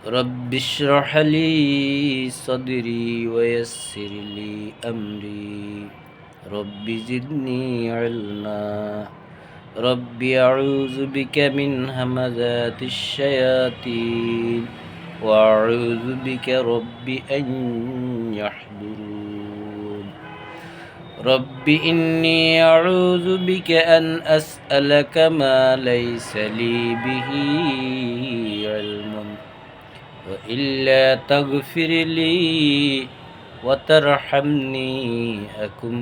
رب اشرح لي صدري ويسر لي أمري رب زدني علما رب أعوذ بك من همزات الشياطين وأعوذ بك رب أن يحضرون رب إني أعوذ بك أن أسألك ما ليس لي به علم وإلا تغفر لي وترحمني أكن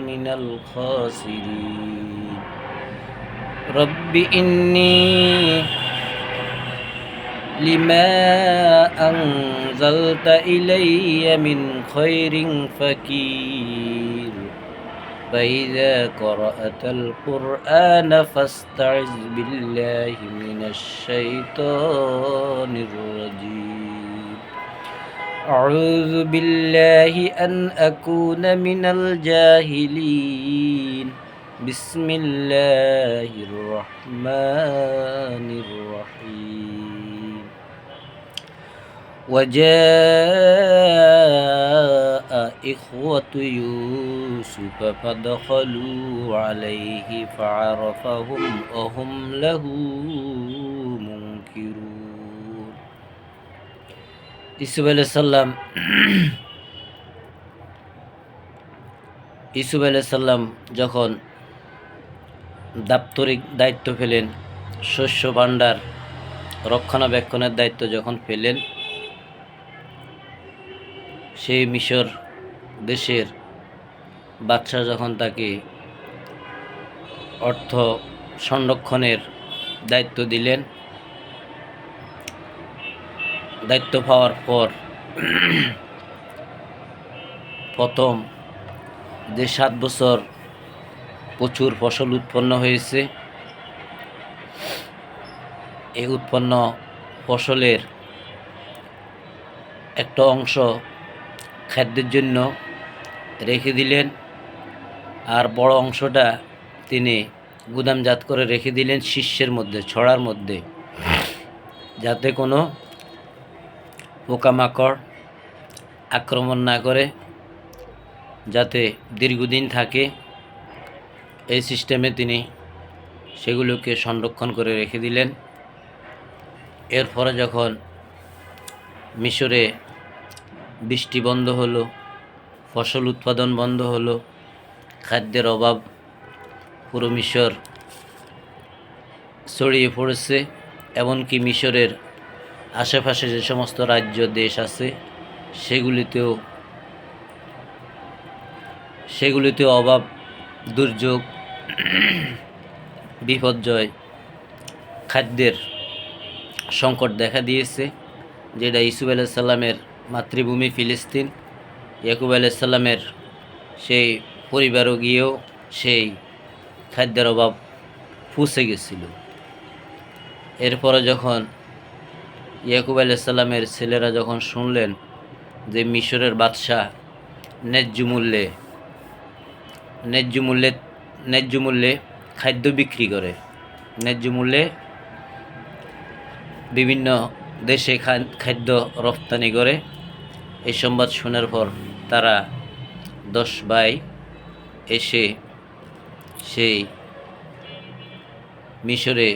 من الخاسرين رب إني لما أنزلت إلي من خير فقير فإذا قرأت القرآن فاستعذ بالله من الشيطان الرجيم أعوذ بالله أن أكون من الجاهلين بسم الله الرحمن الرحيم وجاء إخوة يوسف فدخلوا عليه فعرفهم وهم له منكرون ইউসুফ আলাইহিস সালাম যখন দাপ্তরিক দায়িত্ব পেলেন, শস্য ভাণ্ডার রক্ষণাবেক্ষণের দায়িত্ব যখন পেলেন, সেই মিশর দেশের বাদশাহ যখন তাকে অর্থ সংরক্ষণের দায়িত্ব দিলেন, দায়িত্ব পাওয়ার পর প্রথম যে 7 বছর প্রচুর ফসল উৎপন্ন হয়েছে, এই উৎপন্ন ফসলের একটা অংশ খাদ্যের জন্য রেখে দিলেন, আর বড় অংশটা তিনি গুদামজাত করে রেখে দিলেন শীর্ষের মধ্যে, ছড়ার মধ্যে, যাতে কোনো পোকামাকড় আক্রমণ না করে, যাতে দীর্ঘদিন থাকে। এই সিস্টেমে তিনি সেগুলোকে সংরক্ষণ করে রেখে দিলেন। এরপরে যখন মিশরে বৃষ্টি বন্ধ হলো, ফসল উৎপাদন বন্ধ হলো, খাদ্যের অভাব পুরো মিশর ছড়িয়ে পড়েছে, এমনকি মিশরের আশেপাশে যে সমস্ত রাজ্য দেশ আছে সেগুলিতেও অভাব, দুর্যোগ, বিপর্যয়, খাদ্যের সংকট দেখা দিয়েছে, যেটা ইউসুফ আলাইহিস সালামের মাতৃভূমি ফিলিস্তিন, ইয়াকুব আলাইহিস সালামের সেই পরিবারও গিয়েও সেই খাদ্যের অভাব ফুঁসে গেছিল। এরপরে যখন ইয়াকুব আলাইহিস সালামের ছেলেরা যখন শুনলেন যে মিশরের বাদশাহ ন্যায্য মূল্যে খাদ্য বিক্রি করে, ন্যায্য মূল্যে বিভিন্ন দেশে খাদ্য রপ্তানি করে, এই সংবাদ শোনার পর তারা 10 ভাই এসে সেই মিশরে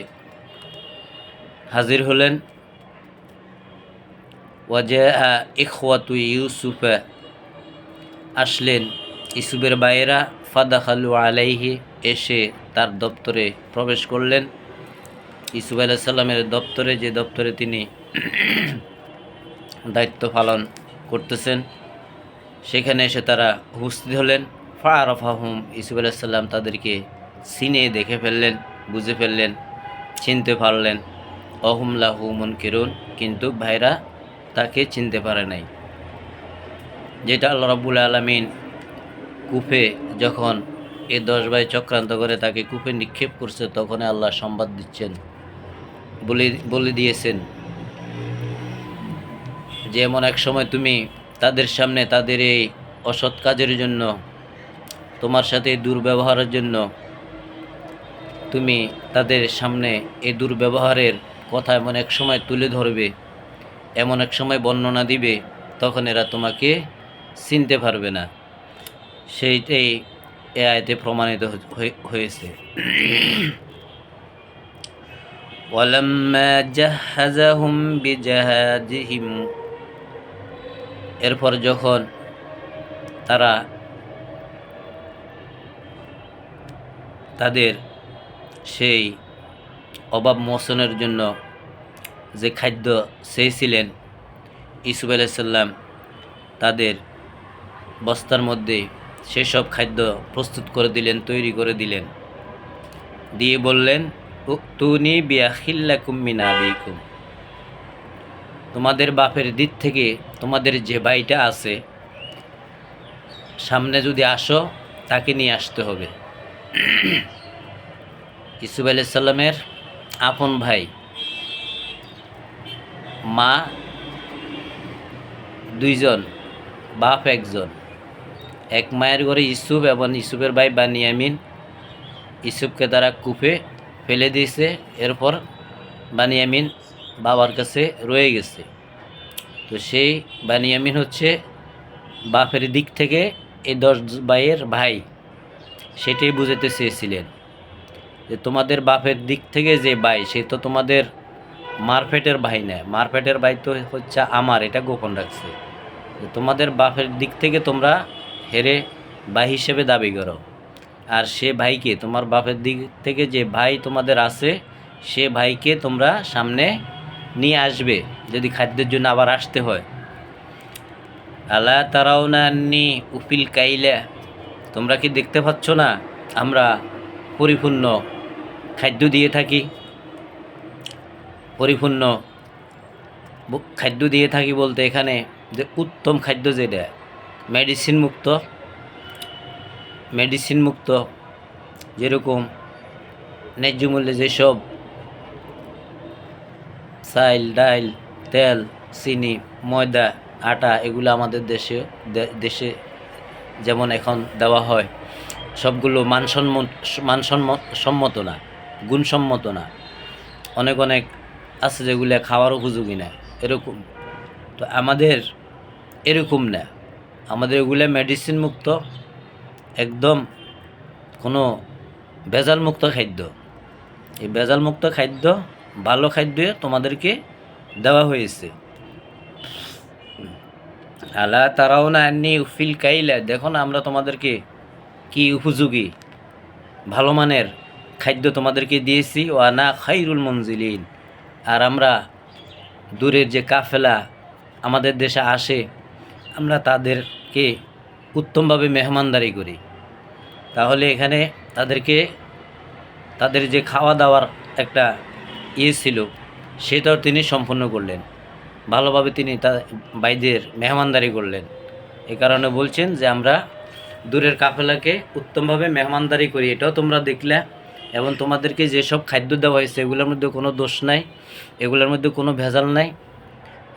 হাজির হলেন। ওয়াজা ইখওয়াতু ইউসুফ, আসলেন ইউসুফের ভাইয়েরা, ফাদাখালু আলাইহি, এসে তার দপ্তরে প্রবেশ করলেন, ইউসুফ আলাইহিস সালামের দপ্তরে, যে দপ্তরে তিনি দায়িত্ব পালন করতেছেন। সেখানে এসে তারা উপস্থিত হলেন। ফাআরাফাহুম, ইউসুফ আলাইহিস সালাম তাদেরকে চিনে দেখে ফেললেন, বুঝে ফেললেন, চিনতে পারলেন। অহুম লাহু মুনকিরুন, কিন্তু ভাইরা তাকে চিনতে পারে নাই। যেটা আল্লাহ রাব্বুল আলামিন কূপে যখন এই 10 ভাই চক্রান্ত করে তাকে কূপে নিক্ষেপ করছে, তখন আল্লাহ সংবাদ দিচ্ছেন, বলে দিয়েছেন যে এমন এক সময় তুমি তাদের সামনে তাদের এই অসৎ কাজের জন্য, তোমার সাথে দুর্ব্যবহারের জন্য তুমি তাদের সামনে এই দুর্ব্যবহারের কথা এমন এক সময় তুলে ধরবে, এমন এক সময় বর্ণনা দিবে তখন এরা তোমাকে চিনতে পারবে না। সেইটাই এ আয়াতে প্রমাণিত হয়েছে। ওয়ালাম্মা জাহাযাহুম বিজাহাদিহিম, এরপর যখন তারা তাদের সেই অভাব মোচনের জন্য যে খাদ্য চেয়েছিলেন, ইউসুফ আলাইহিস সালাম তাদের বস্তার মধ্যে সেসব খাদ্য প্রস্তুত করে দিলেন, তৈরি করে দিলেন, দিয়ে বললেন উতুনি বিআখিল্লাকুম মিন আবিকুম, তোমাদের বাপের দিক থেকে তোমাদের যে ভাইটা আছে সামনে যদি আসো তাকে নিয়ে আসতে হবে। ইউসুফ আলাইহিস সালামের আপন ভাই, মা দুইজন, বাপ একজন, এক মায়ের ঘরে ইউসুফ এবং ইউসুফের ভাই বানিয়ামিন। ইউসুফকে তারা কূপে ফেলে দিয়েছে, এরপর বানিয়ামিন বাবার কাছে রয়ে গেছে। তো সেই বানিয়ামিন হচ্ছে বাপের দিক থেকে এই 10 ভাইয়ের ভাই। সেটাই বুঝাতে চেয়েছিলেন যে তোমাদের বাপের দিক থেকে যে ভাই সে তো তোমাদের মারপেটের ভাই না, মারপেটের ভাই তো হচ্ছে আমার, এটা গোপন রাখছে। তোমাদের বাপের দিক থেকে তোমরা হেরে ভাই হিসেবে দাবি করো, আর সে ভাইকে, তোমার বাপের দিক থেকে যে ভাই তোমাদের আছে সে ভাইকে তোমরা সামনে নিয়ে আসবে যদি খাদ্যের জন্য আবার আসতে হয়। আলা তারাউনা আন্নী উফিল কাইলা, তোমরা কি দেখতে পাচ্ছ না আমরা পরিপূর্ণ খাদ্য দিয়ে থাকি, পরিপূর্ণ খাদ্য দিয়ে থাকি বলতে এখানে যে উত্তম খাদ্য যেটা মেডিসিন মুক্ত, যেরকম ন্যায্য মূল্যে যেসব চাল, ডাল, তেল, চিনি, ময়দা, আটা এগুলো আমাদের দেশে যেমন এখন দেওয়া হয়, সবগুলো মানসম্মত না, গুণসম্মত না, অনেক আছে যেগুলো খাওয়ার উপযোগী না, এরকম। তো আমাদের এরকম না, আমাদের এগুলো মেডিসিন মুক্ত, একদম কোনো ভেজাল মুক্ত খাদ্য। এই ভেজাল মুক্ত খাদ্য, ভালো খাদ্য তোমাদেরকে দেওয়া হয়েছে। আলা তারাউনা আন্নী উফিল কাইলা, দেখো না আমরা তোমাদেরকে কি উপযোগী ভালো মানের খাদ্য তোমাদেরকে দিয়েছি। ও আনা খাইরুল মুনজিলিন, আর আমরা দূরের যে কাফেলা আমাদের দেশে আসে আমরা তাদেরকে উত্তমভাবে মেহমানদারি করি। তাহলে এখানে তাদের যে খাওয়া দাওয়ার একটা ছিল সেটাও তিনি সম্পূর্ণ করলেন, ভালোভাবে তিনি ভাইদের মেহমানদারি করলেন। এ কারণে বলছেন যে আমরা দূরের কাফেলাকে উত্তমভাবে মেহমানদারি করি, এটাও তোমরা দেখলে। এবং তোমাদেরকে যেসব খাদ্য দেওয়া হয়েছে এগুলোর মধ্যে কোনো দোষ নাই, এগুলোর মধ্যে কোনো ভেজাল নাই,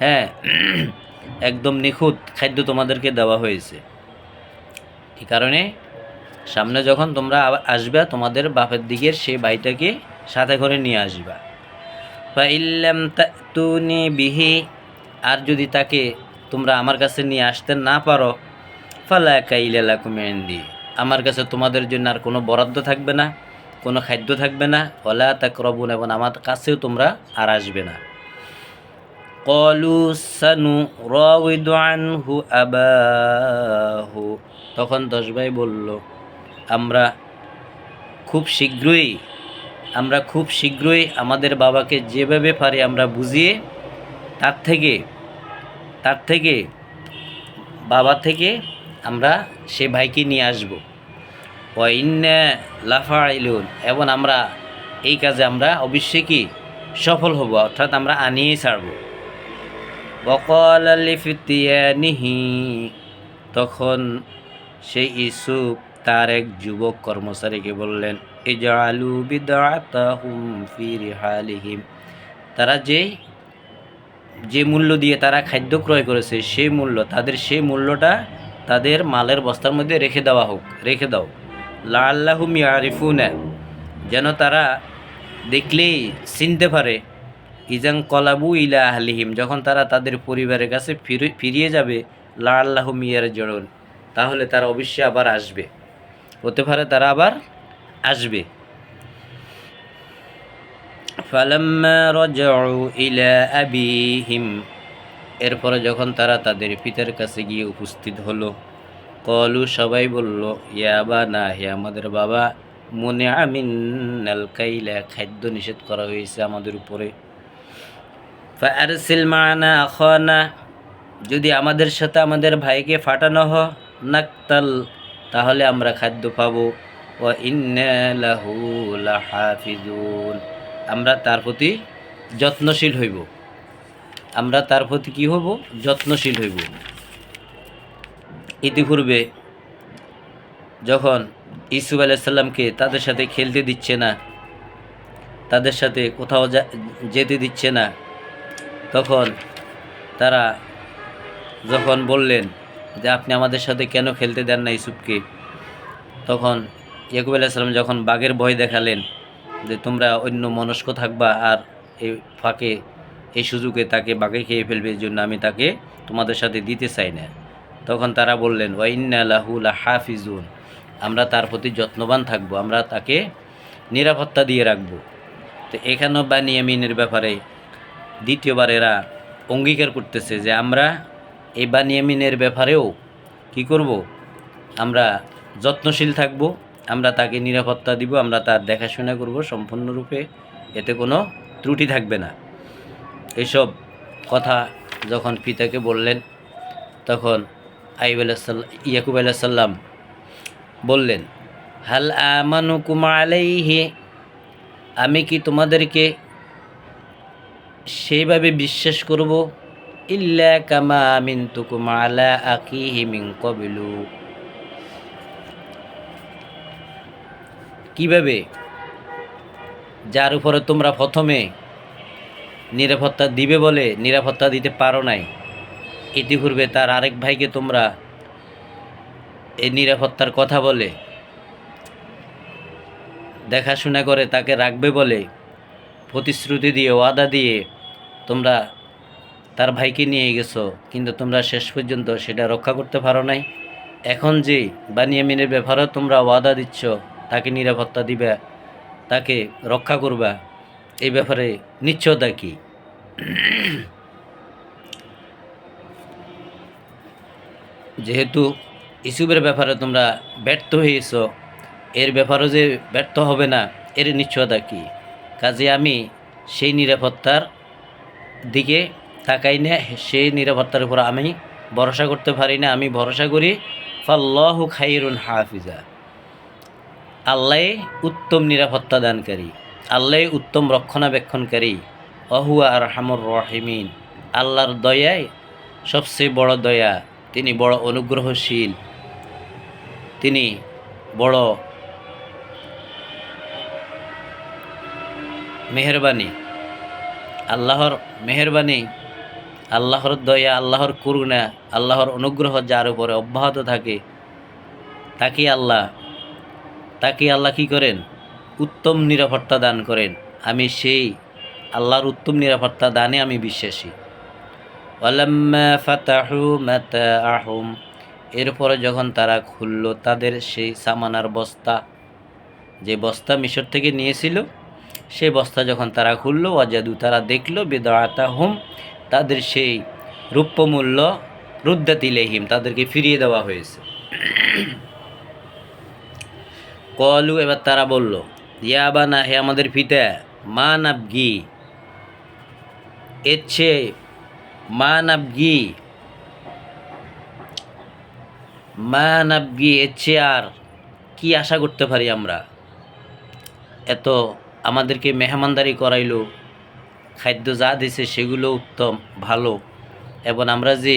হ্যাঁ, একদম নিখুঁত খাদ্য তোমাদেরকে দেওয়া হয়েছে। এই কারণে সামনে যখন তোমরা আসবে তোমাদের বাপের দিকের সেই ভাইটাকে সাথে করে নিয়ে আসবা। ফাইল্লাম তাতুনি বিহি, আর যদি তাকে তোমরা আমার কাছে নিয়ে আসতে না পারো, ফালা কাইলা লাকুম ইনদি, আমার কাছে তোমাদের জন্য আর কোনো বরাদ্দ থাকবে না, কোনো খাদ্য থাকবে না। ওয়ালা তাকরাবুন, এবং আমার কাছেও তোমরা আর আসবে না। ক্বালু সানুরাউিদু আনহু আবাহু, তখন 10 ভাই বলল আমরা খুব শীঘ্রই আমাদের বাবাকে যেভাবে পারি আমরা বুঝিয়ে তার থেকে বাবা থেকে আমরা সে ভাইকে নিয়ে আসব। ওয়া ইন্না লাফাইলুন, এবং আমরা এই কাজে আমরা অবশ্যই কি সফল হব, অর্থাৎ আমরা আনিয়েই ছাড়ব। ওয়াকাল লিফতিয়ানিহি, তখন সেই ইউসুফ তার এক যুবক কর্মচারীকে বললেন ইজআলু বিদআতাহুম ফি রিহালিহিম, তারা যে মূল্য দিয়ে তারা খাদ্য ক্রয় করেছে সেই মূল্যটা তাদের মালের বস্তার মধ্যে রেখে দাও। লাআল্লাহুম ইয়ারিফুনা, যেন তারা দেখলেই চিনতে পারে ইজাং কলাবু ইলা আহলিহিম, যখন তারা তাদের পরিবারের কাছে ফিরিয়ে যাবে, লাআল্লাহুম ইয়ারজিউন, তাহলে তারা অবশ্যই আবার আসবে, হতে পারে তারা আবার আসবে। ফালাম্মা রাজাউ ইলা আবিহিম, এরপরে যখন তারা তাদের পিতার কাছে গিয়ে উপস্থিত হলো, কলু, সবাই বলল, ইয়া বানা, হে আমাদের বাবা, মনে মিন্নাল কাইলা, খাদ্য নিষেধ করা হয়েছে আমাদের উপরে। ফাআরসিল মা'না আখানা, যদি আমাদের সাথে আমাদের ভাইকে পাঠানো হয়, নাকতাল, তাহলে আমরা খাদ্য পাবো। ওয়া ইন্না লাহু লাহাফিজুন, আমরা তার প্রতি যত্নশীল হইব, আমরা তার প্রতি কি হব, যত্নশীল হইব। ইতিপূর্বে যখন ইউসুফ আলাইহিস সালামকে তাদের সাথে খেলতে দিচ্ছে না, তাদের সাথে কোথাও যেতে দিচ্ছে না, তখন তারা যখন বললেন যে আপনি আমাদের সাথে কেন খেলতে দেন না ইউসুফকে, তখন ইয়াকুব আলাইহিস সালাম যখন বাঘের ভয় দেখালেন যে তোমরা অন্য মনস্ক থাকবা আর এই ফাঁকে এই সুযোগে তাকে বাঘে খেয়ে ফেলবে, এই জন্য আমি তাকে তোমাদের সাথে দিতে চাই না, তখন তারা বললেন ওয়া ইন্না লাহু লাহাফিজুন, আমরা তার প্রতি যত্নবান থাকব, আমরা তাকে নিরাপত্তা দিয়ে রাখব। তো এখানেও বানিয়ামিনের ব্যাপারে দ্বিতীয়বার এরা অঙ্গীকার করতেছে যে আমরা এই বানিয়ামিনের ব্যাপারেও কি করব, আমরা যত্নশীল থাকব, আমরা তাকে নিরাপত্তা দিব, আমরা তার দেখাশোনা করব সম্পূর্ণরূপে, এতে কোনো ত্রুটি থাকবে না। এইসব কথা যখন পিতাকে বললেন, তখন ইয়াকুব আলাইহিস সালাম বললেন, হাল আমানুকুম আলাইহি, আমি কি তোমাদেরকে সেইভাবে বিশ্বাস করব, ইল্লা কামা আমিনতুকুম আলা আখিহি মিন ক্বাবলু, কিভাবে, যার উপরে তোমরা প্রথমে নিরাপত্তা দিবে বলে নিরাপত্তা দিতে পারো নাই, ইতিপূর্বে তার আরেক ভাইকে তোমরা এই নিরাপত্তার কথা বলে দেখাশোনা করে তাকে রাখবে বলে প্রতিশ্রুতি দিয়ে ওয়াদা দিয়ে তোমরা তার ভাইকে নিয়ে গেছো, কিন্তু তোমরা শেষ পর্যন্ত সেটা রক্ষা করতে পারো নাই। এখন যে বানিয়ামিনের ব্যাপারেও তোমরা ওয়াদা দিচ্ছ তাকে নিরাপত্তা দিবা, তাকে রক্ষা করবা, এই ব্যাপারে নিশ্চয়তা কি? যেহেতু ইসুফের ব্যাপারে তোমরা ব্যর্থ হয়েছ, এর ব্যাপারেও যে ব্যর্থ হবে না, এর নিশ্চয়তা কি? কাজে আমি সেই নিরাপত্তার দিকে তাকাই না, সেই নিরাপত্তার উপর আমি ভরসা করতে পারি না, আমি ভরসা করি ফাল্লাহু খাইরুন হাফিজা, আল্লাহ উত্তম নিরাপত্তা দানকারী, আল্লাহ উত্তম রক্ষণাবেক্ষণকারী, অহুয়া আরহামুর রহিমিন, আল্লাহর দয়ায় সবচেয়ে বড় দয়া, তিনি বড় অনুগ্রহশীল, তিনি বড় মেহেরবানি, আল্লাহর মেহেরবানি, আল্লাহর দয়া, আল্লাহর করুণা, আল্লাহর অনুগ্রহ যার উপরে অব্যাহত থাকে, তাকে আল্লাহ কী করেন, উত্তম নিরাপত্তা দান করেন। আমি সেই আল্লাহর উত্তম নিরাপত্তা দানে আমি বিশ্বাসী। ওয়ালাম্মা ফাতাহু মাতাআহুম, এরপরে যখন তারা খুলল তাদের সেই সামানার বস্তা, যে বস্তা মিশর থেকে নিয়েছিল, সেই বস্তা যখন তারা খুলল, ওয়াজাদু, তারা দেখল, বিদআতাহুম, তাদের সেই রূপ্যমূল্য, রুদ্দাত ইলাইহিম, তাদেরকে ফিরিয়ে দেওয়া হয়েছে। কলু, এবার তারা বলল, ইয়া বানা, হে আমাদের পিতা, মা নাবগি, এর চেয়ে মা নাবগি, এর চেয়ে আর কি আশা করতে পারি আমরা? এত আমাদেরকে মেহমানদারি করাইলো, খাদ্য যা দিছে সেগুলো উত্তম ভালো, এবং আমরা যে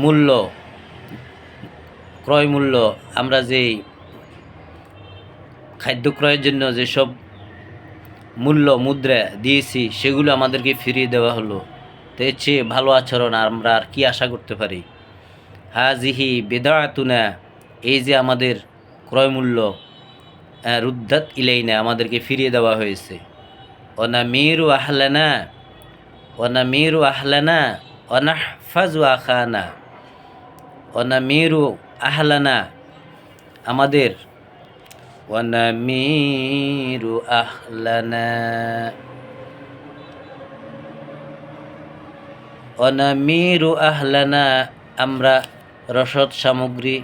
মূল্য, ক্রয় মূল্য, আমরা যে খাদ্য ক্রয়ের জন্য যেসব মূল্য মুদ্রা দিয়েছি সেগুলো আমাদেরকে ফিরিয়ে দেওয়া হলো, তো এর চেয়ে ভালো আচরণ আমরা আর কি আশা করতে পারি? হাজিহি বিদআতুনা, এই যে আমাদের ক্রয় মূল্য, রুদ্দাত ইলাইনা, আমাদেরকে ফিরিয়ে দেওয়া হয়েছে। ওয়ানামিরু আহলানা ওয়ানামিরু আহলানা ওয়ানাহফাজু আখানা। ওয়ানামিরু আহলানা আমাদের, ওয়ানামিরু আহলানা ওয়ানামিরু আহলানা আমরা রসদ সামগ্রী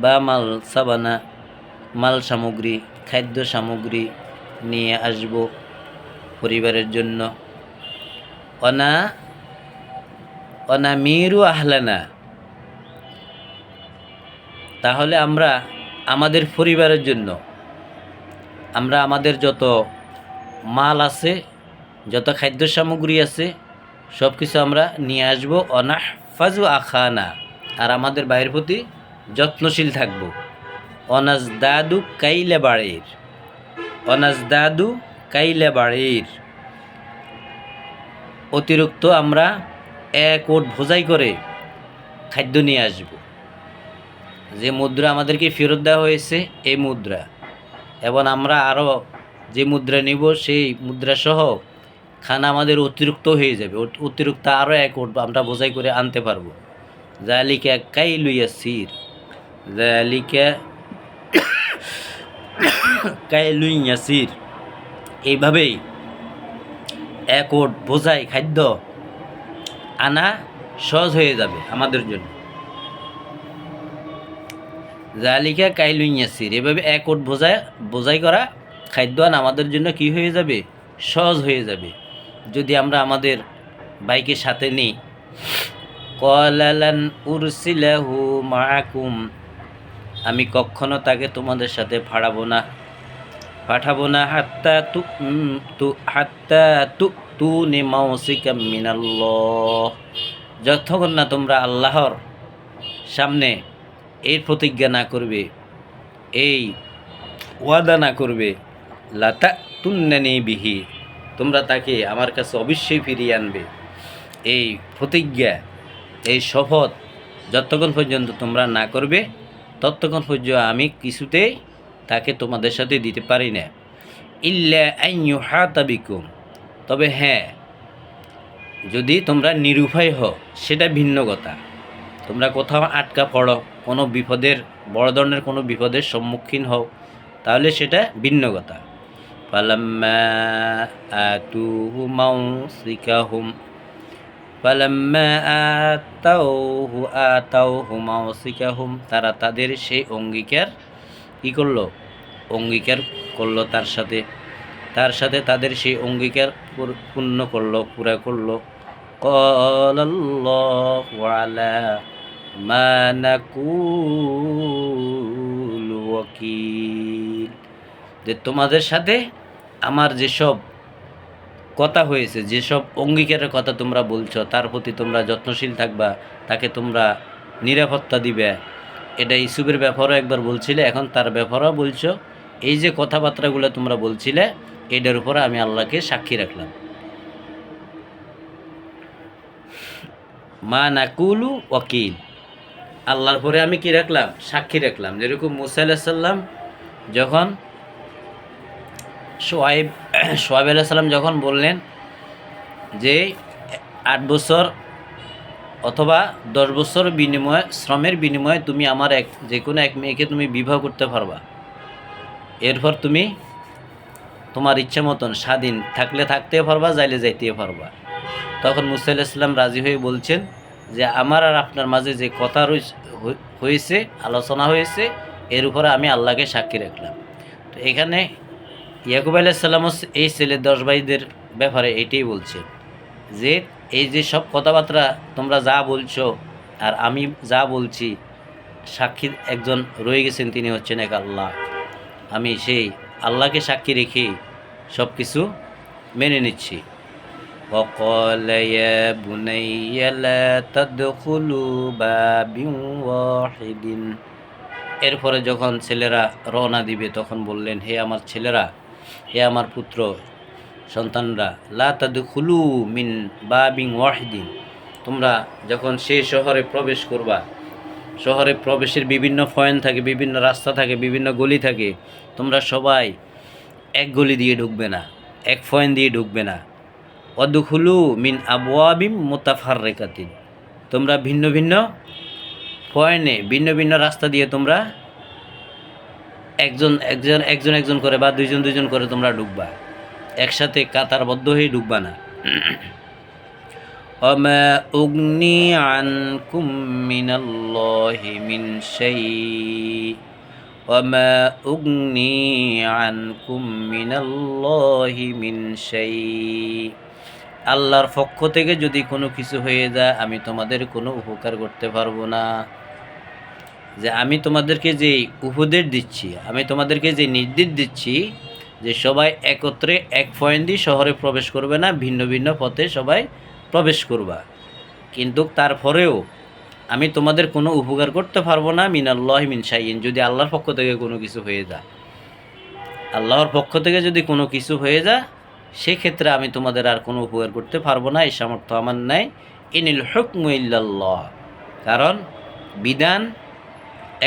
বা মাল সামগ্রী খাদ্য সামগ্রী নিয়ে আসব পরিবারের জন্য। অনামিরু আহলানা তাহলে আমরা আমাদের পরিবারের জন্য আমরা আমাদের যত মাল আছে, যত খাদ্য সামগ্রী আছে সব কিছু আমরা নিয়ে আসবো। অনাহফাজু আখানা আর আমাদের ভাইয়ের প্রতি যত্নশীল থাকব। অনাজদাদু কাইলে বাড়ির অনাজদাদু কাইলে বাড়ির অতিরিক্ত আমরা এক ওট বোঝাই করে খাদ্য নিয়ে আসব। যে মুদ্রা আমাদেরকে ফেরত দেওয়া হয়েছে এই মুদ্রা, এবং আমরা আরও যে মুদ্রা নিব সেই মুদ্রা সহ খানা আমাদের অতিরিক্ত হয়ে যাবে। অতিরিক্ত আরও এক ওট আমরা বোঝাই করে আনতে পারবো। যালিকা কাইলু ইয়াসির যালিকা কাইলু ইয়াসির এইভাবেই এক ওট বোঝাই খাদ্য আনা সহজ হয়ে যাবে আমাদের জন্য। জালিকা কাইলু ইয়াসির এভাবে এক ওট বোঝাই করা খাদ্য আনা আমাদের জন্য কি হয়ে যাবে? সহজ হয়ে যাবে যদি আমরা আমাদের বাইকের সাথে নিই। কলালান উরসিলাহু মাআকুম আমি কখনো তাকে তোমাদের সাথে পাঠাবো না হাত্তা তুনি মাউসিকাম মিনাল্লাহ যতক্ষণ না তোমরা আল্লাহর সামনে এই প্রতিজ্ঞা না করবে, এই ওয়াদা না করবে, লাতা তুন্নানি বিহি তোমরা তাকে আমার কাছে অবশ্যই ফিরিয়ে আনবে। এই প্রতিজ্ঞা, এই শপথ যতক্ষণ পর্যন্ত তোমরা না করবে ততক্ষণ পর্যন্ত আমি কিছুতেই তাকে তোমাদের সাথে দিতে পারি না। ইল্লা আন ইউহাতা বিকুম তবে হ্যাঁ, যদি তোমরা নিরুপায় হও সেটা ভিন্ন কথা। তোমরা কোথাও আটকা পড়ো, কোনো বিপদের বড় ধরনের কোনো বিপদের সম্মুখীন হও, তাহলে সেটা ভিন্ন কথা। ফালাম্মা আতুহু মাউসিকাহুম তারা তাদের সেই অঙ্গীকার কী করলো? অঙ্গীকার করলো তার সাথে তাদের সেই অঙ্গীকার পূর্ণ করলো, পুরা করলো। ক্বালাল্লাহু আলা মা নাকুলু ওয়াকিল যে তোমাদের সাথে আমার যেসব কথা হয়েছে, যেসব অঙ্গীকারের কথা তোমরা বলছো তার প্রতি তোমরা যত্নশীল থাকবা, তাকে তোমরা নিরাপত্তা দিবে। এটা ইউসুফের ব্যাপারেও একবার বলছিলে, এখন তার ব্যাপারেও বলছো। এই যে কথাবার্তাগুলো তোমরা বলছিলে এটার উপরে আমি আল্লাহকে সাক্ষী রাখলাম। মা নাকুলু ওয়াকিল আল্লাহর পরে আমি কি রাখলাম? সাক্ষী রাখলাম। যেরকম মুসা আলাইহিস সালাম যখন সোয়াইব আলাইহিস সালাম যখন বললেন যে 8 বছর অথবা 10 বছর শ্রমের বিনিময়ে তুমি আমার যে কোনো এক মেয়েকে তুমি বিবাহ করতে পারবা, এরপর তুমি তোমার ইচ্ছা মতন স্বাধীন থাকলে থাকতেও পারবা, যাইলে যাইতেও পারবা। তখন মুসা আলাইহিস সালাম রাজি হয়ে বলছেন যে আমার আর আপনার মাঝে যে কথা হয়েছে, আলোচনা হয়েছে, এর উপরে আমি আল্লাহকে সাক্ষী রাখলাম। তো এখানে ইয়াকুব আলাইহিস সালামও এই ছেলে 10 ভাইদের ব্যাপারে এটাই বলছে যে এই যে সব কথাবার্তা তোমরা যা বলছো আর আমি যা বলছি, সাক্ষী একজন রয়ে গেছেন, তিনি হচ্ছেন এক আল্লাহ। আমি সেই আল্লাহকে সাক্ষী রেখে সব কিছু মেনে নিচ্ছি। وقال يا بني لا تدخلوا باب واحد এরপরে যখন ছেলেরা রওনা দিবে তখন বললেন, হে আমার ছেলেরা, হে আমার পুত্র সন্তানরা, লা তাদখুলু মিন বাবিন ওয়াহিদিন তোমরা যখন সেই শহরে প্রবেশ করবা, শহরে প্রবেশের বিভিন্ন পয়েন্ট থাকে, বিভিন্ন রাস্তা থাকে, বিভিন্ন গলি থাকে, তোমরা সবাই এক গলি দিয়ে ঢুকবে না, এক পয়েন্ট দিয়ে ঢুকবে না। অদখুলু মিন আবওয়াবিম মুতাফাররিকাতিন, তোমরা ভিন্ন ভিন্ন পয়েন্টে ভিন্ন ভিন্ন রাস্তা দিয়ে তোমরা একজন একজন একজন একজন করে বা দুইজন দুইজন করে তোমরা ঢুকবা, একসাথে কাতারবদ্ধ হয়ে ঢুকবা না। ওমা উগনি আনকুম মিনাল্লাহি মিন শাই, ওমা উগনি আনকুম মিনাল্লাহি মিন শাই, আল্লাহর পক্ষ থেকে যদি কোনো কিছু হয়ে যায় আমি তোমাদের কোনো উপকার করতে পারবো না। যে আমি তোমাদেরকে যে উপদেশ দিচ্ছি, আমি তোমাদেরকে যে নির্দেশ দিচ্ছি যে সবাই একত্রে এক পয়েন্ট দিয়ে শহরে প্রবেশ করবে না, ভিন্ন ভিন্ন পথে সবাই প্রবেশ করবা, কিন্তু তারপরেও আমি তোমাদের কোনো উপকার করতে পারবো না মিনাল্লাহি মিন শাইইন, যদি আল্লাহর পক্ষ থেকে কোনো কিছু হয়ে যায়, আল্লাহর পক্ষ থেকে যদি কোনো কিছু হয়ে যায় সেক্ষেত্রে আমি তোমাদের আর কোনো উপকার করতে পারবো না, এই সামর্থ্য আমার নাই। ইনিল হুকমু ইল্লাল্লাহ, কারণ বিধান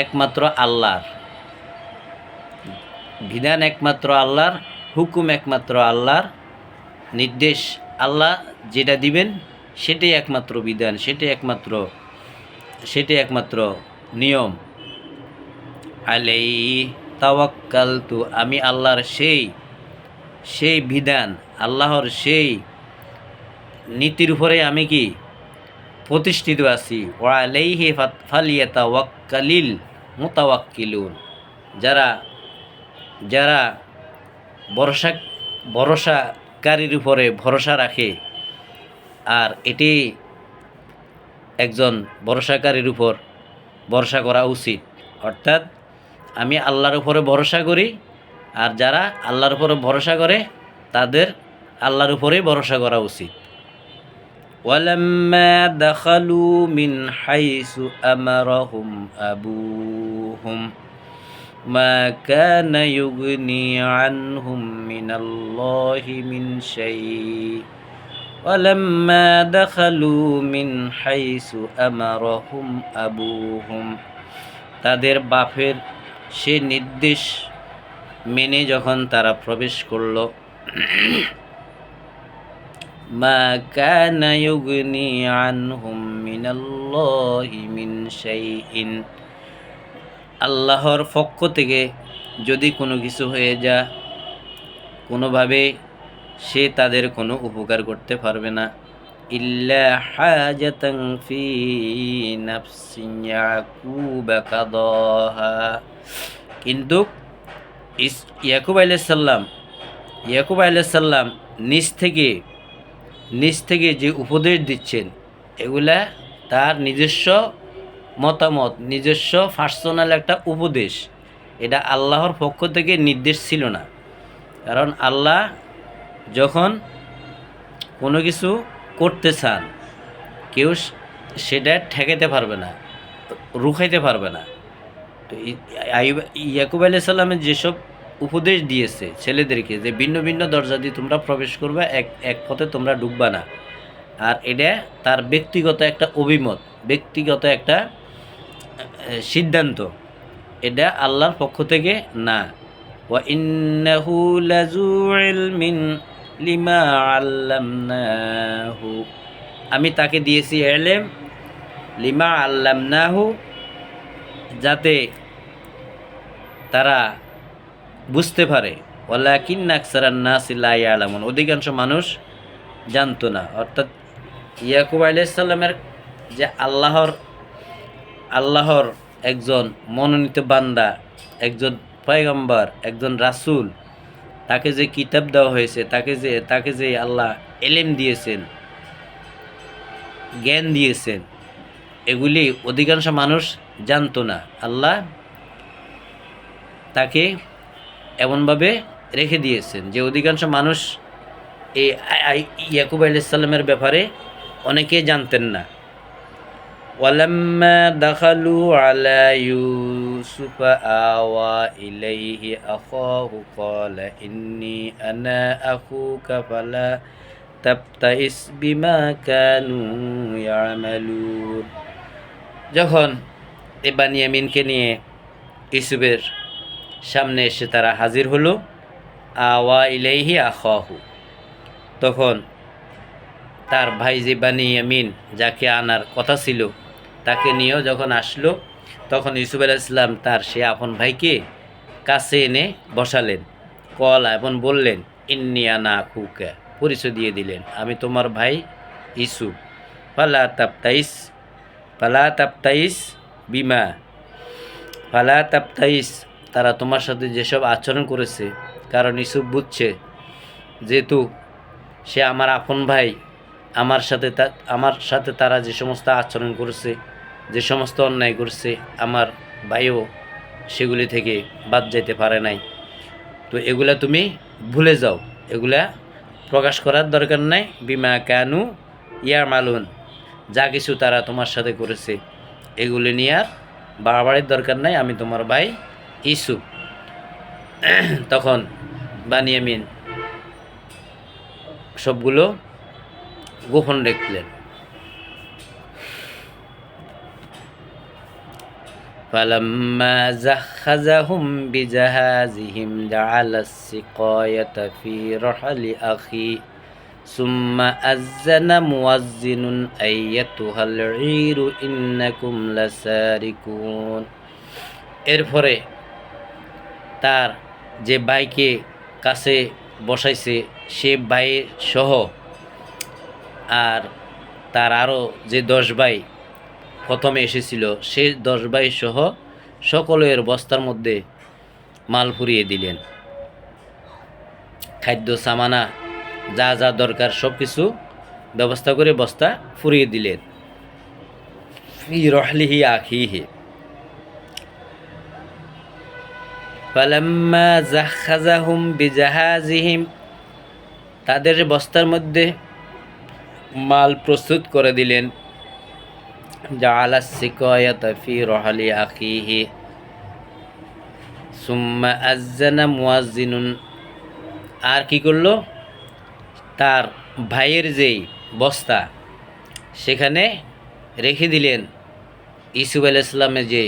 একমাত্র আল্লাহর, বিধান একমাত্র আল্লাহর, হুকুম একমাত্র আল্লাহর, নির্দেশ আল্লাহ যেটা দিবেন সেটাই একমাত্র বিধান, সেটাই একমাত্র নিয়ম। আলাইহি তাওয়াক্কালতু, আমি আল্লাহর সেই বিধান, আল্লাহর সেই নীতির উপরে আমি কি প্রতিষ্ঠিত আছি। ওয়া আলাইহি ফালিয়াতাওয়াক্কালিল মুতাওয়াক্কিলুন, যারা যারা ভরসাকারীর উপরে ভরসা রাখে, আর এটি একজন ভরসাকারীর উপর ভরসা করা উচিত। অর্থাৎ আমি আল্লাহর উপরে ভরসা করি, আর যারা আল্লাহর উপরে ভরসা করে তাদের আল্লাহর উপরেই ভরসা করা উচিত। ওয়ালাম্মা দাখালু মিন হাইসু আমারাহুম আবুহুম মা কানা ইউগনি আনহুম মিনাল্লাহি মিন শাই, ওয়ালাম্মা দাখালু মিন হাইসু আমারাহুম আবুহুম, তাদের বাপের সে নির্দেশ মেনে যখন তারা প্রবেশ করল, মা কানা ইউগনি আনহুম মিনাল্লাহি মিন শাইইন, আল্লাহর পক্ষ থেকে যদি কোনো কিছু হয়ে যায় কোনোভাবে সে তাদের কোনো উপকার করতে পারবে না। ইল্লা হাজাতান ফি নাফসি ইয়াকুব কাদাহা, কিন্তু ইয়াকুব আলাইহিস সালাম নিজ থেকে যে উপদেশ দিচ্ছেন এগুলা তার নিজস্ব মতামত, নিজস্ব পার্সোনাল একটা উপদেশ, এটা আল্লাহর পক্ষ থেকে নির্দেশ ছিল না। কারণ আল্লাহ যখন কোনো কিছু করতে চান কেউ সেটা ঠেকাতে পারবে না, রুখাইতে পারবে না। তো ইয়াকুব আলাইহিস সালামের যেসব উপদেশ দিয়েছে ছেলেদেরকে যে ভিন্ন ভিন্ন দরজা দিয়ে তোমরা প্রবেশ করবে, এক পথে তোমরা ঢুকবা না, আর এটা তার ব্যক্তিগত একটা অভিমত, ব্যক্তিগত একটা সিদ্ধান্ত, এটা আল্লাহর পক্ষ থেকে না। ওয়া ইন্নাহু লাযু ইলমিন লিমা আল্লামনাহু, আমি তাকে দিয়েছি ইলম, লিমা আল্লামনাহু, যাতে তারা বুঝতে পারে। ওয়ালাকিন্না আকসারান নাসি লা ইয়ালামুন, অধিকাংশ মানুষ জানতো না। অর্থাৎ ইয়াকুব আলাইহিস সালামের যে আল্লাহর একজন মনোনীত বান্দা, একজন পয়গম্বর, একজন রাসূল, তাকে যে কিতাব দেওয়া হয়েছে, তাকে যে আল্লাহ ইলম দিয়েছেন, জ্ঞান দিয়েছেন, এগুলি অধিকাংশ মানুষ জানতো না। আল্লাহ তাকে এমনভাবে রেখে দিয়েছেন যে অধিকাংশ মানুষ এই ইয়াকুব আলাইহিস সালামের ব্যাপারে অনেকে জানতেন না। ওয়ালাম্মা দাখালু আলা ইউসুফ আওয়া ইলাইহি আখাহু ক্বালা ইন্নী আনা আখুকা ফালা তাবতাইস বিমা কানু ইয়ামালুন, যখন বেনিয়ামিনকে নিয়ে ইউসুফের সামনে এসে তারা হাজির হলো, আওয়া ইলাইহি আখাহু, তখন তার ভাই যে বানিয়ামিন যাকে আনার কথা ছিল তাকে নিয়েও যখন আসলো, তখন ইউসুফ আলাইহিস সালাম তার সে আপন ভাইকে কাছে এনে বসালেন। কলা এবং বললেন, ইন্নী আনা আখুকা, পরিচয় দিয়ে দিলেন, আমি তোমার ভাই ইউসুফ। ফালা তাবতাইস বিমা, ফালা তাবতাইস, তারা তোমার সাথে যেসব আচরণ করেছে, কারণ ইউসুফ বুঝছে যেহেতু সে আমার আপন ভাই, আমার সাথে তারা যে সমস্ত আচরণ করেছে, যে সমস্ত অন্যায় করছে, আমার ভাইও সেগুলি থেকে বাদ যেতে পারে নাই। তো এগুলা তুমি ভুলে যাও, এগুলা প্রকাশ করার দরকার নাই। বিমা কানু ইয়ামালুন, যা কিছু তারা তোমার সাথে করেছে এগুলি নিয়ে আর বাড়াবাড়ির দরকার নাই, আমি তোমার ভাই ইউসুফ। তখন বানিয়ামিন সবগুলো গোপন রাখলেন। ফালাম্মা জাহাযাহুম বিজাহাজিহিম জাআলাস সিকায়াতা ফি রাহলি আখি সুম্মা আযানা মুয়াজ্জিনুন আইয়াতুহাল ঈরু ইন্নাকুম লাসারিকুন। এরপরে তার যে ভাইকে কাছে বসাইছে সে ভাই সহ আর তার আরও যে 10 ভাই প্রথমে এসেছিল সে 10 ভাই সহ সকলের বস্তার মধ্যে মাল ফুরিয়ে দিলেন। খাদ্য সামানা যা যা দরকার সব কিছু ব্যবস্থা করে বস্তা ফুরিয়ে দিলেন। ফি রহলিহি আখিহি ফালাম্মা জাহাযাহুম বিজাহাজিহিম, তাদের বস্তার মধ্যে মাল প্রস্তুত করে দিলেন। জাআলাস সিকায়াতা ফি রহলি আখিহি সুম্মা আযানা মুয়াজ্জিনুন, আর কি করলো, তার ভাইয়ের যেই বস্তা সেখানে রেখে দিলেন ইউসুফ আলাইহিস সালামের যে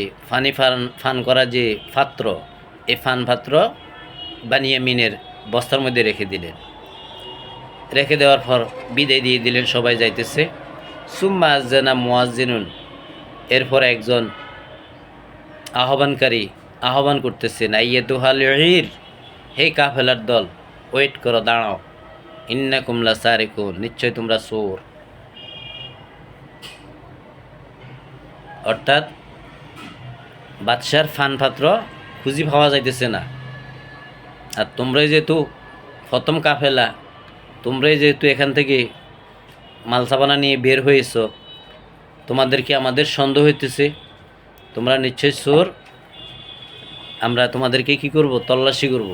ফান করা যে পাত্র, এই ফান পাত্র বানিয়ামিনের বস্তার মধ্যে রেখে দিলেন। রেখে দেওয়ার পর বিদায় দিয়ে দিলেন, সবাই যাইতেছে। সুম্মা আযানা মুয়াজ্জিনুন, এরপর একজন আহ্বানকারী আহ্বান করতেছেন, আইয়াতুহাল ঈর, হে কাফেলার দল, ওয়েট করো, দাঁড়াও, ইন্নাকুম লাসারিকুন, নিশ্চয় তোমরা চোর। অর্থাৎ বাদশার ফান পাত্র খুঁজি পাওয়া যাইতেছে না, আর তোমরাই যেহেতু প্রথম কাফেলা, তোমরাই যেহেতু এখান থেকে মালসাবানা নিয়ে বের হয়েছ, তোমাদেরকে আমাদের সন্দেহ হইতেছে, তোমরা নিশ্চয় চোর, আমরা তোমাদেরকে কি করব, তল্লাশি করব।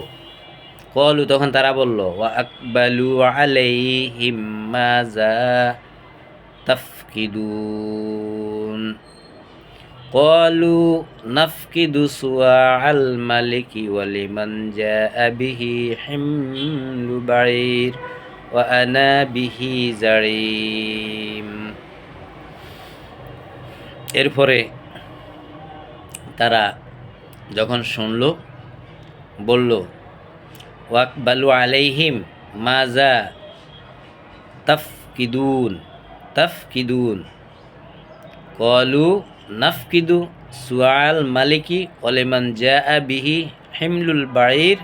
কলু, তখন তারা বলল, ওয়া আকবালু আলাইহিম মাজা তাফকিদুন, কলু নাফকিদু সুআল মালিকি ওয়ালিমান জাআ বিহি হিমলু বাঈর ওয়া আনা বিহি জারিম। এরপরে তারা যখন শুনল, বলল, ওয়াকবালু আলাইহিম মাজা তাফকিদুন কলু নাফকিদু সুআল মালিকি ওয়ালিমান জাআ বিহি হিমলুল বাঈর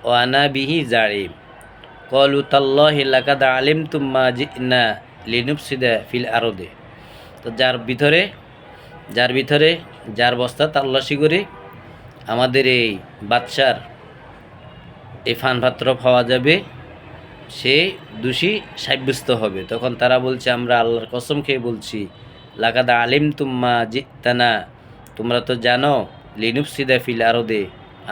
ওয়া আনা বিহি জারিম। কলু তাল্লাহি লাকাদ আলিমতুম মা জিনা লিনুফসিদা ফিল আরদে। তো যার বস্তা তাল্লাশি করে আমাদের এই বাদশার এই ফানপাত্র পাওয়া যাবে, সে দোষী সাব্যস্ত হবে। তখন তারা বলছে, আমরা আল্লাহর কসম খেয়ে বলছি, লাকাদ আলিমতুম মা জিতানা, তোমরা তো জানো, লিনুফসিদা ফিল আরদে,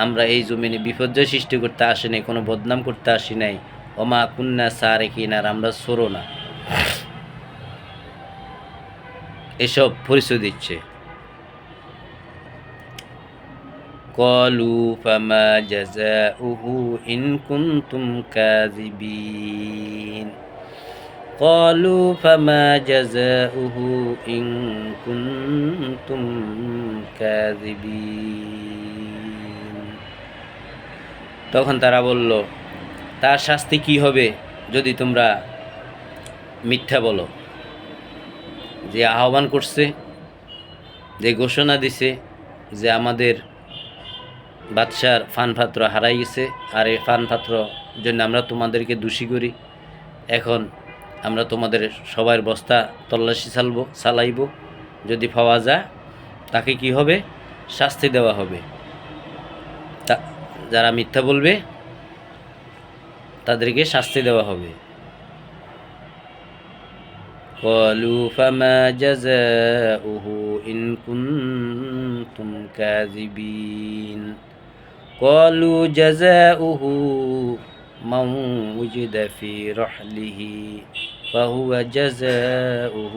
আমরা এই জমিনে বিপর্যয় সৃষ্টি করতে আসি নাই, কোনো বদনাম করতে আসি নাই। ওমা কুন্না সারিকিন, আর আমরা চোরও না। এসব পরিচয় দিচ্ছে। কলু ফামা জাযাউহু ইন কুনতুম কাযিবিন, কলু ফামা জাযাউহু ইন কুনতুম কাযিবিন। তখন তারা বলল, তার শাস্তি কি হবে যদি তোমরা মিথ্যা বলো। যে আহ্বান করছে, যে ঘোষণা দিছে যে আমাদের বাদশার ফানপাত্র হারাই গেছে, আর এই ফানপাত্র জন্য আমরা তোমাদেরকে দোষী করি। এখন আমরা তোমাদের সবার বস্তা তল্লাশি চালাইব, যদি পাওয়া যায় তাকে কি হবে, শাস্তি দেওয়া হবে। যারা মিথ্যা বলবে তাদেরকে শাস্তি দেওয়া হবে। قالوا فما جزاؤه إن كنتم كاذبين قالوا جزاؤه من وجد في رحله فهو جزاؤه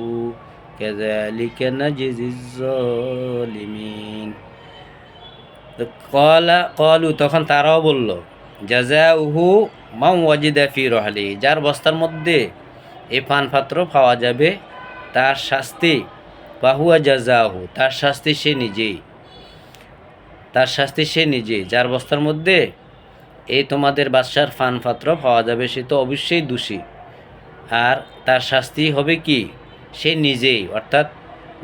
كذلك نجزي الظالمين قالوا তখন তারাও বলল জাযাউহু মান ওয়াজিদা ফি রহলি, যার বস্তার মধ্যে এই পানপাত্র পাওয়া যাবে তার শাস্তি, বাহুয়া জাযাহু, তার শাস্তি সে নিজেই, তার শাস্তি সে নিজেই। যার বস্তার মধ্যে এই তোমাদের বাদশার পানপাত্র পাওয়া যাবে সে তো অবশ্যই দোষী, আর তার শাস্তি হবে কি, সে নিজেই, অর্থাৎ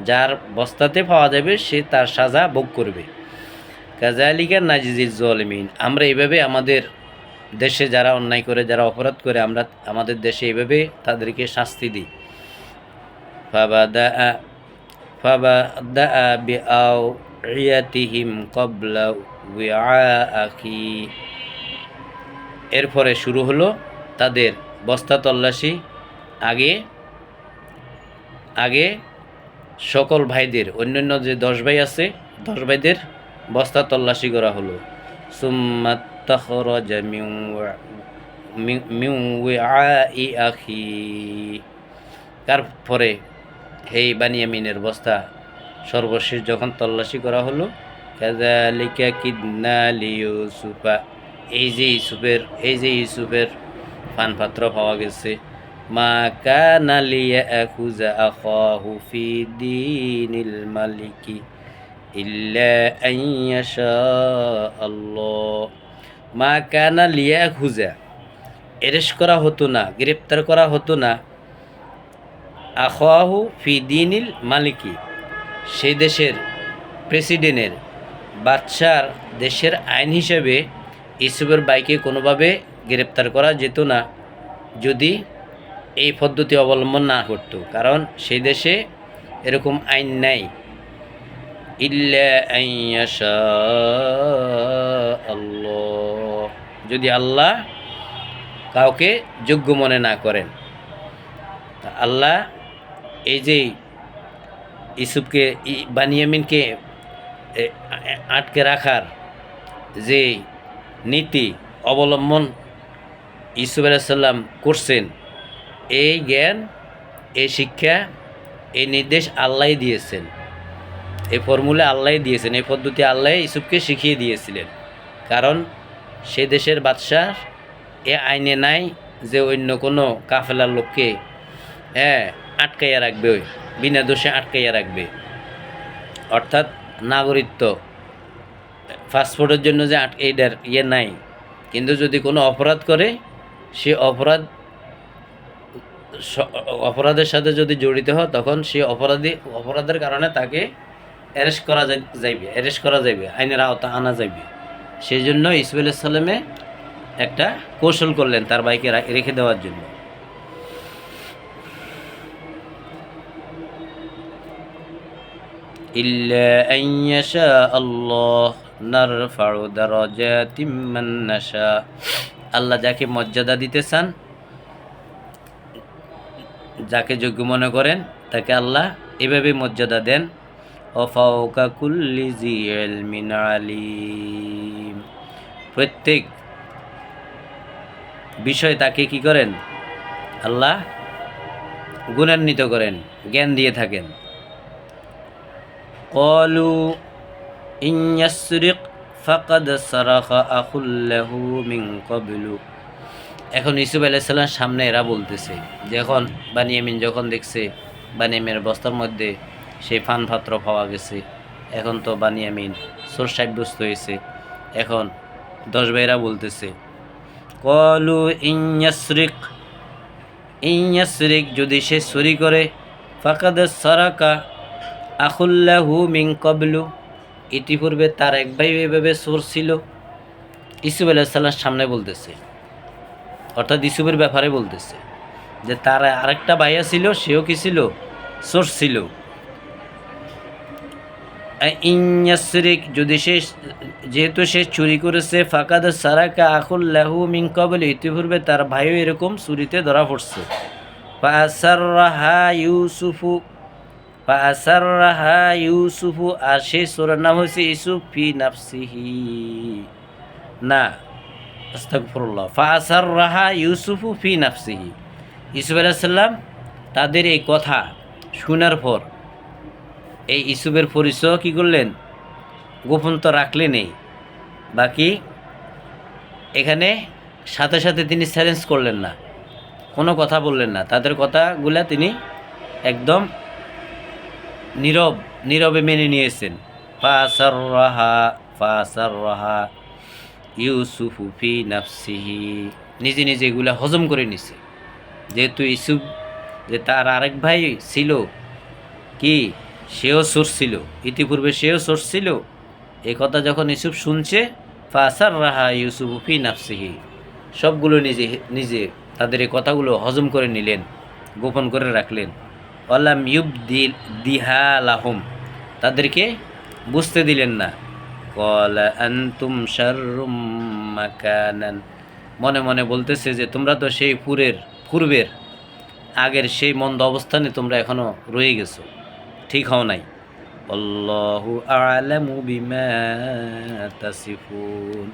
যার বস্তাতে পাওয়া যাবে সে তার সাজা ভোগ করবে। কাযালিকা নাজিজিজ জালিমিন, আমরা এইভাবে আমাদের দেশে যারা অন্যায় করে, যারা অপরাধ করে, আমরা আমাদের দেশে এইভাবে তাদেরকে শাস্তি দিই। ফাবাদা বিআউয়াতিহিম ক্বাবলা ওয়াআখি, এরপরে শুরু হলো তাদের বস্তা তল্লাশি। আগে সকল ভাইদের, অন্যান্য যে 10 ভাই আছে 10 ভাইদের বস্তা তল্লাশি করা হলো। সুম্মা তাখরাজা মিন ওয়াই আখি, তারপরে এই বানিয়ামিনের বস্তা সর্বশেষ যখন তল্লাশি করা হলো, কাযালিকা কিদনা লিইউসুফা, এই যে ইউসুফের পানপাত্র পাওয়া গেছে। মা কানা লিয়াখুযা আখাহু ফি দীনিল মালিকি ইল্লা আন ইয়াশা আল্লাহ, মা কানা লিয়াখুযা, অ্যারেস্ট করা হতো না, গ্রেপ্তার করা হতো না, আখাহু ফি দীনিল মালিকি, সেই দেশের প্রেসিডেন্টের, বাদশার দেশের আইন হিসেবে ইউসুফের ভাইকে কোনোভাবে গ্রেপ্তার করা যেত না যদি এই পদ্ধতি অবলম্বন না করত, কারণ সেই দেশে এরকম আইন নাই। ইল্লা আন ইয়াশা আল্লাহ, যদি আল্লাহ কাউকে যোগ্য মনে না করেন। আল্লাহ এই যে ইউসুফকে, বানিয়ামিনকে আটকে রাখার যে নীতি অবলম্বন ইউসুফ আলাইহিস সালাম করছেন, এই জ্ঞান, এই শিক্ষা, এই নির্দেশ আল্লাহই দিয়েছেন, এই ফর্মুলা আল্লাহই দিয়েছেন, এই পদ্ধতি আল্লাহ ইউসুফকে শিখিয়ে দিয়েছিলেন। কারণ সে দেশের বাদশাহ এ আইনে নাই যে অন্য কোনো কাফেলার লোককে আটকাইয়া রাখবে, বিনা দোষে আটকাইয়া রাখবে। অর্থাৎ নাগরিকত্ব, পাসপোর্টের জন্য যে এইটার নাই, কিন্তু যদি কোনো অপরাধ করে, সে অপরাধের সাথে যদি জড়িত হয়, তখন সে অপরাধের কারণে তাকে অ্যারেস্ট করা যাইবে, আইনের আওতা আনা যাইবে। সেই জন্য ইউসুফ আলাইহিস সালামে একটা কৌশল করলেন তার ভাইকে রেখে দেওয়ার জন্য। ইল্লা আন ইয়াশা আল্লাহ নারফাউ দারাজাতিম মান নাশা, আল্লাহ যাকে মর্যাদা দিতে চান, যাকে যোগ্য মনে করেন, তাকে আল্লাহ এভাবে মর্যাদা দেন। ওয়া ফাওকা কুল্লি জি ইলমিন আলিম, প্রত্যেক বিষয় তাকে কি করেন, আল্লাহ গুণান্বিত করেন, জ্ঞান দিয়ে থাকেন। ক্বালু ইন ইয়াসরিক ফাকাদ সারাকা আখুল লাহু মিন ক্বাবলু, এখন ইউসুফ আলাইহিস সালাম সামনে এরা বলতেছে, যখন বানিয়ামিন যখন দেখছে বানিয়ামিনের বস্তার মধ্যে সেই পানপাত্র পাওয়া গেছে, এখন তো বানিয়ামিন চোর সাব্যস্ত হয়েছে। এখন 10 ভাইরা বলতেছে, ক্বালু ইন ইয়াসরিক যদি সে চুরি করে, ফাকাদ সারাকা আখুল্লাহু মিন ক্বাবলু, ইতিপূর্বে তার এক ভাই এভাবে চোর ছিল। ইউসুফ আলাইহিস সালামের সামনে বলতেছে, অর্থাৎ ইউসুফের ব্যাপারে বলতেছে যে তার আরেকটা ভাইয়া ছিল, সেও কি ছিল? চোর ছিল। ইন্যাসরিক যদি সে, যেহেতু সে চুরি করেছে, ফাকাদ সারাকা আখুল্লাহু মিন ক্বাবল, ইতিপূর্বে তার ভাইও এরকম চুরিতে ধরা পড়ছে। ফাআসাররাহা ইউসুফু, আর সেই চোরের নাম হয়েছে ইউসুফ, ফি নাফসিহি, না আস্তাগফিরুল্লাহ, ফাআসাররাহা ইউসুফু ফি নাফসিহি। ইউসুফ আলাইহিস সালাম তাদের এই কথা শোনার পর এই ইউসুফের পরিচয় কী করলেন? গোপন তো রাখলেনই, বাকি এখানে সাথে সাথে তিনি চ্যালেঞ্জ করলেন না, কোনো কথা বললেন না, তাদের কথাগুলা তিনি একদম নীরবে মেনে নিয়েছেন। ফাসাররাহা ইউসুফু ফি নাফসিহি, নিজে নিজে এগুলা হজম করে নিছে। যেহেতু ইউসুফ, যে তার আরেক ভাই ছিল কি, সেও চোর ছিল, ইতিপূর্বে সেও চোর ছিল, এই কথা যখন ইউসুফ শুনছে, ফাসাররাহা ইউসুফু ফি নাফসিহি, সবগুলো নিজে নিজে তাদের এই কথাগুলো হজম করে নিলেন, গোপন করে রাখলেন। ওয়ালাম দিহা লাহুম, তাদেরকে বুঝতে দিলেন না। ক্বালা আনতুম শাররুম মাকানান, মনে মনে বলতেছে যে তোমরা তো সেই পূর্বের আগের সেই মন্দ অবস্থানে তোমরা এখনো রয়ে গেছো, ঠিক হও নাই। আল্লাহু আ'লামু বিমা তাসিফুন,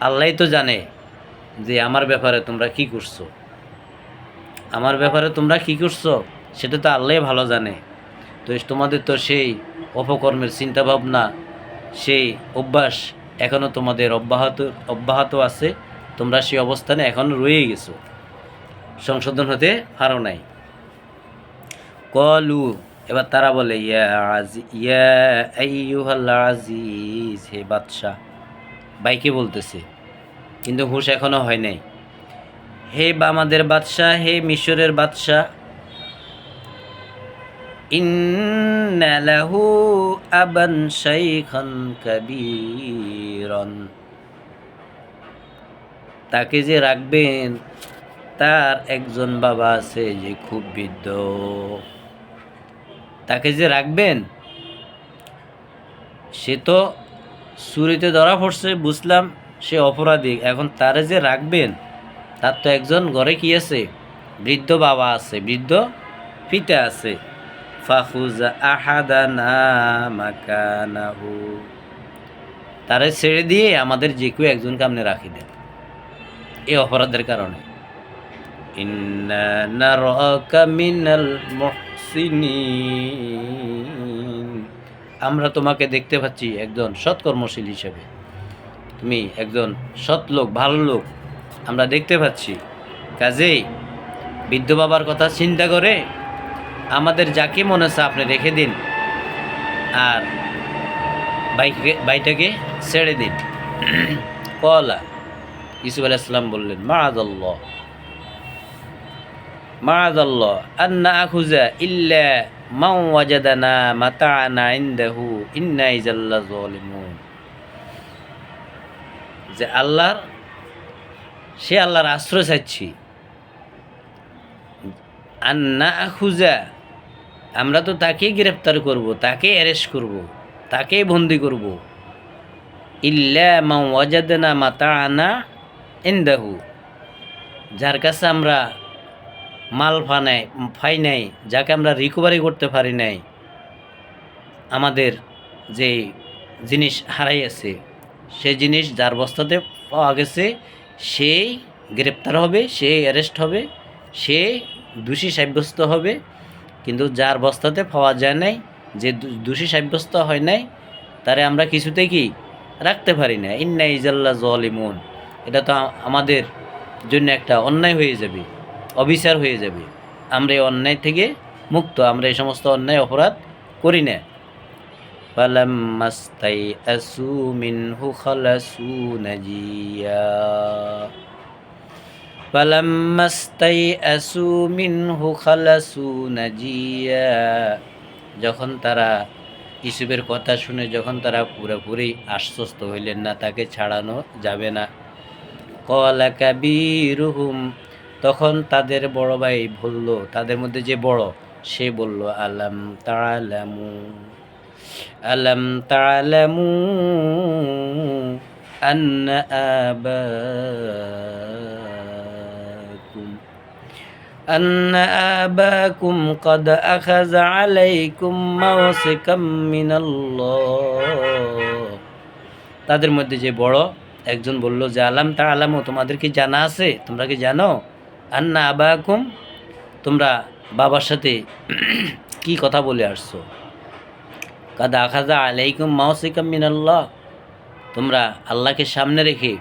আল্লাহই তো জানে যে আমার ব্যাপারে তোমরা কি করছো, আমার ব্যাপারে তোমরা কি করছো সেটা তো আল্লাহই ভালো জানে। তো তোমাদের তো সেই অপকর্মের চিন্তা ভাবনা, সেই অভ্যাস এখনও তোমাদের অব্যাহত আছে, তোমরা সেই অবস্থানে এখনও রয়ে গেছো, সংশোধন হতে পারো নাই। কলু, এবার তারা বলে, ইয়া আইয়ুহাল আজিজ, হে বাদশাহ, বাইকে বলতেছে, কিন্তু হুশ এখনো হয় নাই। হে আমাদের বাদশাহ, হে মিশরের বাদশাহ, ইন্না লাহু আবান শাইখান কাবীরান, তাকে যে রাখবেন তার একজন বাবা আছে যে খুব বৃদ্ধ, তাকে যে রাখবেন সে তো চুরিতে ধরা পড়ছে, বুঝলাম সে অপরাধী, এখন তারে যে রাখবেন তার তো একজন ঘরে কি আছে? বৃদ্ধ বাবা আছে, বৃদ্ধ পিতা আছে। ফাখুজা আহাদানা মাকানাহু, তারে ছেড়ে দিয়ে আমাদের যে কেউ একজনকে আপনি রাখি দেন এই অপরাধের কারণে। ইন্না নারাকা মিনাল মুহসিনিন, আমরা তোমাকে দেখতে পাচ্ছি একজন সৎকর্মশীল হিসেবে, তুমি একজন সৎ লোক, ভালো লোক আমরা দেখতে পাচ্ছি। কাজেই বৃদ্ধ বাবার কথা চিন্তা করে আমাদের যাকে মনে হচ্ছে আপনি রেখে দিন, আর বাইটাকে ছেড়ে দিন। কলা, ইউসুফ আলাইহিস সালাম বললেন, মাআযাল্লাহ আন্না আখুযা ইল্লা মান ওয়াজাদানা মাতা'আনা ইনদাহু ইন্না ইযাল লাযালিমুন, যে আল্লাহর আশ্রয় চাচ্ছি। আন্না আখুযা, আমরা তো তাকেই গ্রেফতার করব, তাকেই অ্যারেস্ট করব, তাকেই বন্দি করব। ইল্লা মা ওয়াজাদনা মাতা'আনা ইনদাহু, যার কাছে আমরা মাল পাই নাই, যাকে আমরা রিকভারি করতে পারি নাই, আমাদের যে জিনিস হারাইয়াছে সেই জিনিস যার বস্তাতে পাওয়া গেছে সেই গ্রেপ্তার হবে, সে অ্যারেস্ট হবে, সে দোষী সাব্যস্ত হবে। কিন্তু যার বস্তাতে পাওয়া যায় নাই, যে দোষী সাব্যস্ত হয় নাই, তারে আমরা কিছুতেই কি রাখতে পারি না। ইন্না ইজাল্লা জালিমুন, এটা তো আমাদের জন্য একটা অন্যায় হয়ে যাবে, অবিচার হয়ে যাবে। আমরা এই অন্যায় থেকে মুক্ত, আমরা এই সমস্ত অন্যায় অপরাধ করি না। ফালাম্মাস্তাইআসু মিনহু খালাসু নাজিয়া, فَلَمَّا اسْتَيْأَسُوا مِنْهُ خَلَصُوا نَجِيًّا যখন তারা ইউসুফের কথা শুনে যখন তারা পুরোপুরি আশ্বস্ত হইলেন না, তাকে ছাড়ানো যাবে না। ক্বালা কাবীরুহুম তখন তাদের বড় ভাই বলল, তাদের মধ্যে যে বড় সে বলল, আলাম তা'লামু আন্না আবাকুম ক্বাদ আখাযা আলাইকুম মাওসিকাম মিনাল্লাহ। তাদের মধ্যে যে বড় একজন বলল যে আলাম তা'লামু তোমাদের কি জানা আছে, তোমরা কি জানো, আন্না আবাকুম তোমরা বাবার সাথে কি কথা বলে আসছো, কাদ আখাযা আলাইকুম মাওসিকাম মিনাল্লাহ তোমরা আল্লাহকে সামনে রেখে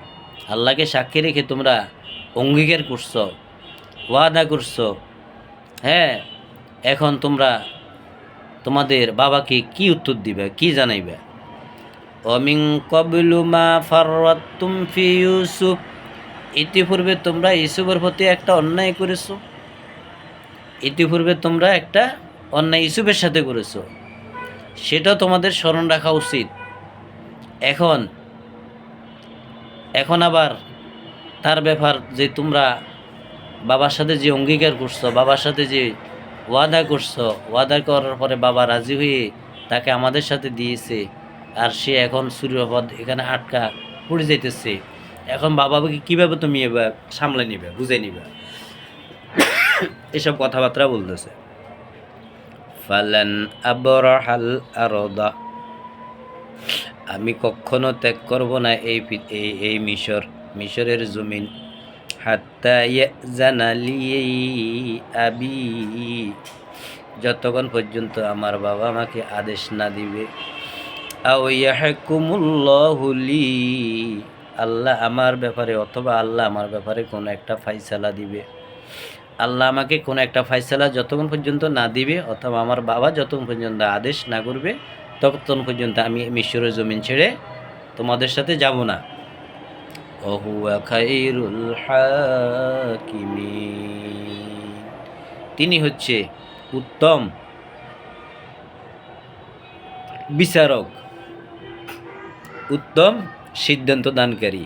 আল্লাহকে সাক্ষী রেখে তোমরা অঙ্গীকার করছো, ওয়াদা করছো। হ্যাঁ, এখন তোমরা তোমাদের বাবাকে কি উত্তর দিবে, কি জানাইবে? অমিন ক্বাবলু মা ফাররাতুম ফি ইউসুফ ইতিপূর্বে তোমরা ইউসুফের প্রতি একটা অন্যায় করেছো, ইতিপূর্বে তোমরা একটা অন্যায় ইউসুফের সাথে করেছো, সেটা তোমাদের স্মরণ রাখা উচিত। এখন আবার তার ব্যাপার যে তোমরা বাবার সাথে যে অঙ্গীকার করছো, বাবার সাথে যে ওয়াদা করছো, ওয়াদা করার পরে বাবা রাজি হয়ে তাকে আমাদের সাথে দিয়েছে, আর সে এখন সূর্যপদ এখানে আটকা পড়ে যাইতেছে। এখন বাবাকে কীভাবে তুমি এবার সামলে নিবে, বুঝে নিবে, এসব কথাবার্তা বলতেছে। ফালান আবরাহাল আরদা আমি কখনো ত্যাগ করব না এই মিশরের জমিন, হাত্তা ইয়াযানা লি আবি যতক্ষণ পর্যন্ত আমার বাবা আমাকে আদেশ না দিবে, আও ইয়াহকুমুল্লাহু লি আল্লাহ আমার ব্যাপারে অথবা আল্লাহ আমার ব্যাপারে কোনো একটা ফায়সালা দিবে। আল্লাহ আমাকে কোনো একটা ফায়সালা যতক্ষণ পর্যন্ত না দিবে অথবা আমার বাবা যতক্ষণ পর্যন্ত আদেশ না করবে ততক্ষণ পর্যন্ত আমি মিশরের জমিন ছেড়ে তোমাদের সাথে যাব না। ওহুয়া খায়রুল হাকিমিন তিনি হচ্ছে উত্তম বিচারক, উত্তম সিদ্ধান্ত দানকারী।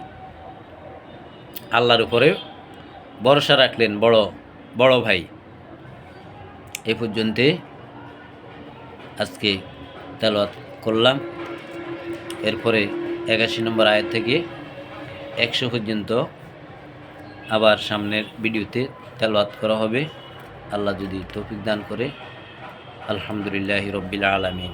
আল্লাহর উপরে ভরসা রাখলেন বড় ভাই। এ পর্যন্ত আজকে তেলাওয়াত করলাম। এরপরে 81 নম্বর আয়াত থেকে 100 পর্যন্ত আবার সামনের ভিডিওতে তেলাওয়াত করা হবে, আল্লাহ যদি তৌফিক দান করে। আলহামদুলিল্লাহি রাব্বিল আলামিন।